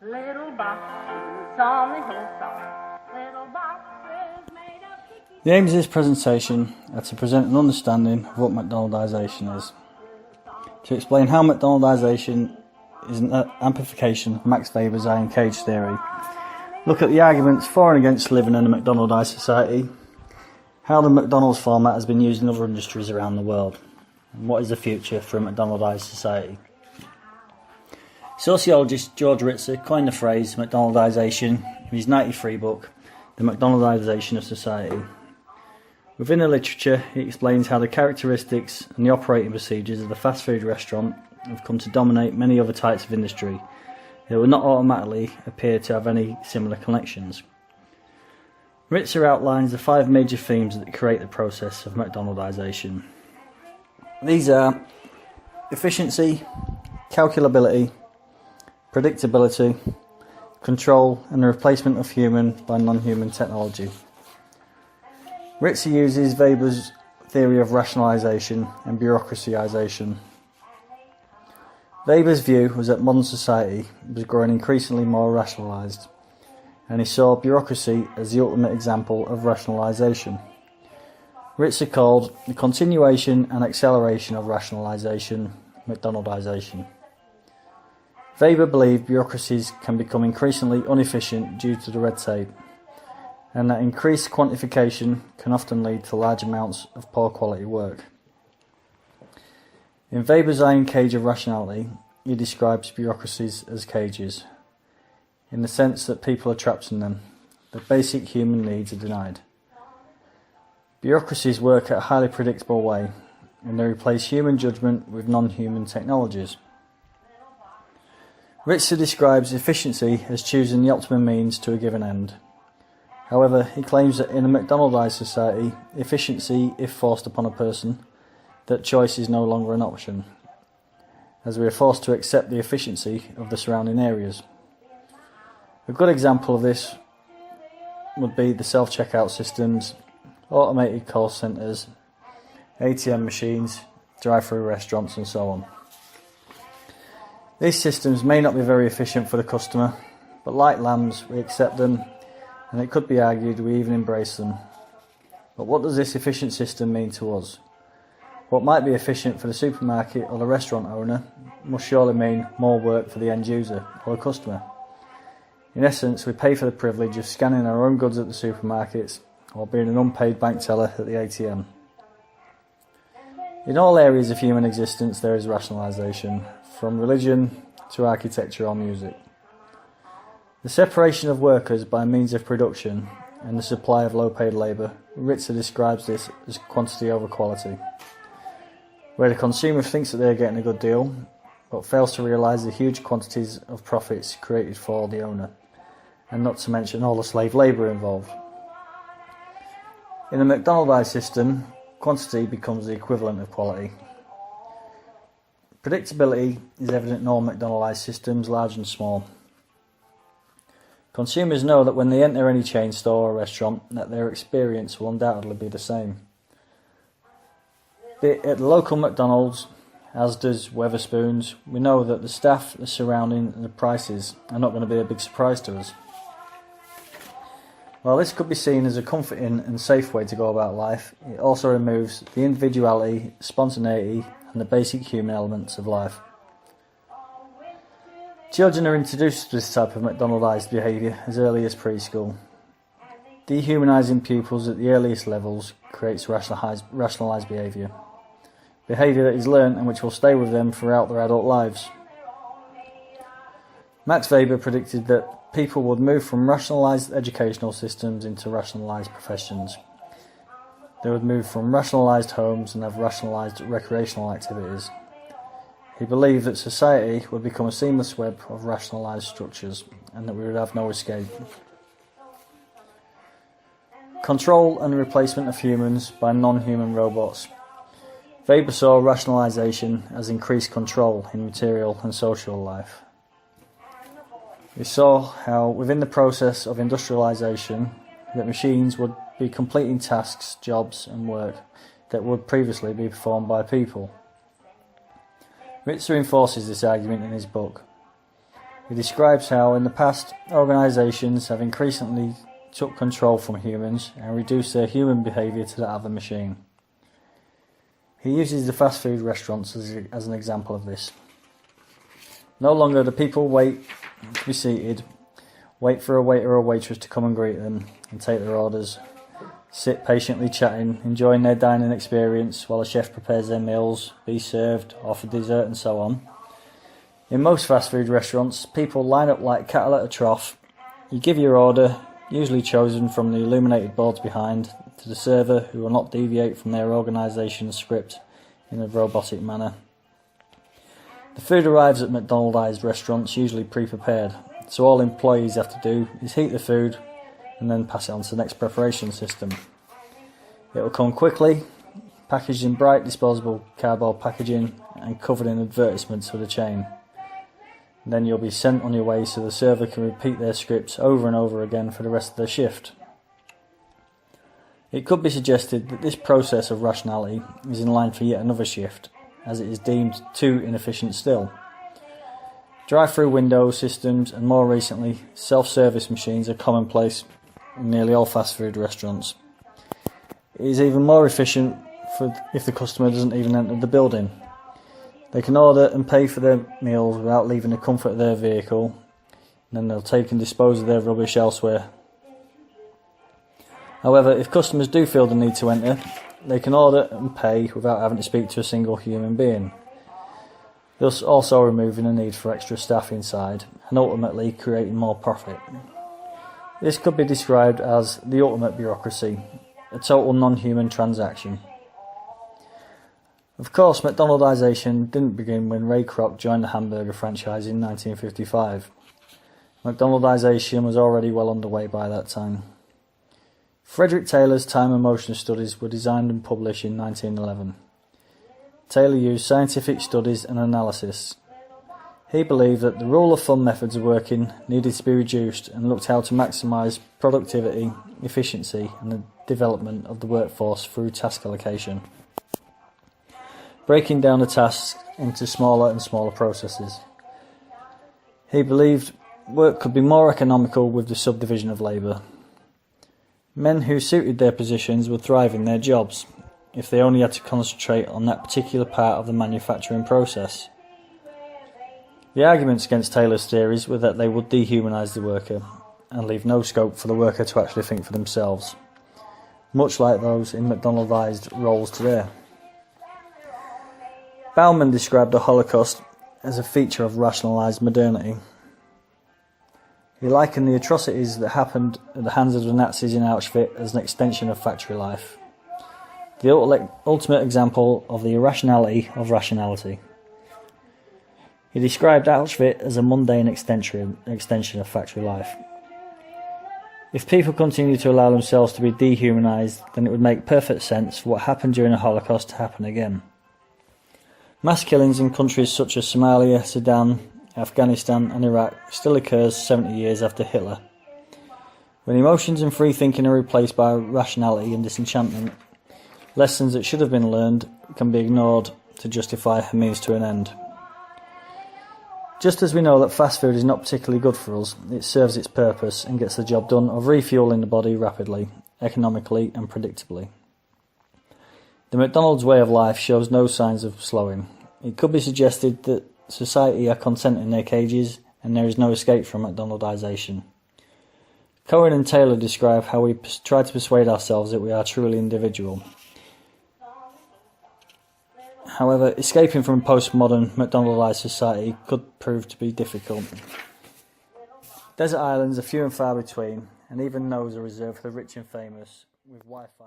little boxes on the hillside, little boxes made of sticky. The aims of this presentation are to present an understanding of what McDonaldization is, to explain how McDonaldization is an amplification of Max Weber's iron cage theory, look at the arguments for and against living in a McDonaldized society, how the McDonald's format has been used in other industries around the world, and what is the future for a McDonaldized society. Sociologist George Ritzer coined the phrase McDonaldization in his 1993 book, The McDonaldization of Society. Within the literature, he explains how the characteristics and the operating procedures of the fast food restaurant have come to dominate many other types of industry that would not automatically appear to have any similar connections. Ritzer outlines the 5 major themes that create the process of McDonaldization. These are efficiency, calculability, predictability, control, and the replacement of human by non-human technology. Ritzer uses Weber's theory of rationalization and bureaucracyization. Weber's view was that modern society was growing increasingly more rationalized, and he saw bureaucracy as the ultimate example of rationalization. Ritzer called the continuation and acceleration of rationalization McDonaldization. Weber believed bureaucracies can become increasingly inefficient due to the red tape, and that increased quantification can often lead to large amounts of poor quality work. In Weber's iron cage of rationality, he describes bureaucracies as cages, in the sense that people are trapped in them, that basic human needs are denied. Bureaucracies work in a highly predictable way, and they replace human judgment with non-human technologies. Ritzer describes efficiency as choosing the optimum means to a given end. However, he claims that in a McDonaldized society, efficiency, if forced upon a person, that choice is no longer an option, as we are forced to accept the efficiency of the surrounding areas. A good example of this would be the self-checkout systems, automated call centres, ATM machines, drive-through restaurants and so on. These systems may not be very efficient for the customer, but like lambs we accept them, and it could be argued we even embrace them. But what does this efficient system mean to us? What might be efficient for the supermarket or the restaurant owner must surely mean more work for the end user or the customer. In essence, we pay for the privilege of scanning our own goods at the supermarkets or being an unpaid bank teller at the ATM. In all areas of human existence there is rationalisation, from religion to architecture or music. The separation of workers by means of production and the supply of low-paid labour, Ritzer describes this as quantity over quality, where the consumer thinks that they are getting a good deal, but fails to realise the huge quantities of profits created for the owner, and not to mention all the slave labour involved. In a McDonaldized system, quantity becomes the equivalent of quality. Predictability is evident in all McDonaldized systems, large and small. Consumers know that when they enter any chain store or restaurant, that their experience will undoubtedly be the same. Be it at the local McDonald's, Asda's, Wetherspoons, we know that the staff, the surrounding and the prices are not going to be a big surprise to us. While this could be seen as a comforting and safe way to go about life, it also removes the individuality, spontaneity and the basic human elements of life. Children are introduced to this type of McDonaldized behaviour as early as preschool. Dehumanising pupils at the earliest levels creates rationalised behaviour that is learnt and which will stay with them throughout their adult lives. Max Weber predicted that people would move from rationalised educational systems into rationalised professions. They would move from rationalised homes and have rationalised recreational activities. He believed that society would become a seamless web of rationalised structures and that we would have no escape. Control and replacement of humans by non-human robots. Weber saw rationalisation as increased control in material and social life. We saw how within the process of industrialisation that machines would be completing tasks, jobs and work that would previously be performed by people. Ritzer reinforces this argument in his book. He describes how in the past organisations have increasingly took control from humans and reduced their human behaviour to that of a machine. He uses the fast food restaurants as an example of this. No longer do people wait to be seated, wait for a waiter or waitress to come and greet them and take their orders, sit patiently chatting, enjoying their dining experience while a chef prepares their meals, be served, offer dessert and so on. In most fast food restaurants, people line up like cattle at a trough. You give your order, usually chosen from the illuminated boards behind, to the server who will not deviate from their organisation's script in a robotic manner. The food arrives at McDonaldized restaurants usually pre-prepared, so all employees have to do is heat the food and then pass it on to the next preparation system. It will come quickly, packaged in bright disposable cardboard packaging and covered in advertisements for the chain. Then you'll be sent on your way so the server can repeat their scripts over and over again for the rest of their shift. It could be suggested that this process of rationality is in line for yet another shift, as it is deemed too inefficient still. Drive-through window systems and more recently self-service machines are commonplace in nearly all fast food restaurants. It is even more efficient if the customer doesn't even enter the building. They can order and pay for their meals without leaving the comfort of their vehicle, and then they'll take and dispose of their rubbish elsewhere. However, if customers do feel the need to enter, they can order and pay without having to speak to a single human being, thus also removing the need for extra staff inside and ultimately creating more profit. This could be described as the ultimate bureaucracy, a total non-human transaction. Of course, McDonaldization didn't begin when Ray Kroc joined the hamburger franchise in 1955. McDonaldization was already well underway by that time. Frederick Taylor's time and motion studies were designed and published in 1911. Taylor used scientific studies and analysis. He believed that the rule of thumb methods of working needed to be reduced and looked how to maximise productivity, efficiency and the development of the workforce through task allocation, breaking down the tasks into smaller and smaller processes. He believed work could be more economical with the subdivision of labour. Men who suited their positions would thrive in their jobs if they only had to concentrate on that particular part of the manufacturing process. The arguments against Taylor's theories were that they would dehumanise the worker and leave no scope for the worker to actually think for themselves, much like those in McDonaldized roles today. Bauman described the Holocaust as a feature of rationalised modernity. He likened the atrocities that happened at the hands of the Nazis in Auschwitz as an extension of factory life, the ultimate example of the irrationality of rationality. He described Auschwitz as a mundane extension of factory life. If people continue to allow themselves to be dehumanised, then it would make perfect sense for what happened during the Holocaust to happen again. Mass killings in countries such as Somalia, Sudan, Afghanistan and Iraq still occurs 70 years after Hitler. When emotions and free thinking are replaced by rationality and disenchantment, lessons that should have been learned can be ignored to justify a means to an end. Just as we know that fast food is not particularly good for us, it serves its purpose and gets the job done of refueling the body rapidly, economically and predictably. The McDonald's way of life shows no signs of slowing. It could be suggested that society are content in their cages and there is no escape from McDonaldization. Cohen and Taylor describe how we try to persuade ourselves that we are truly individual. However, escaping from postmodern McDonaldized society could prove to be difficult. Desert islands are few and far between, and even those are reserved for the rich and famous, with Wi-Fi.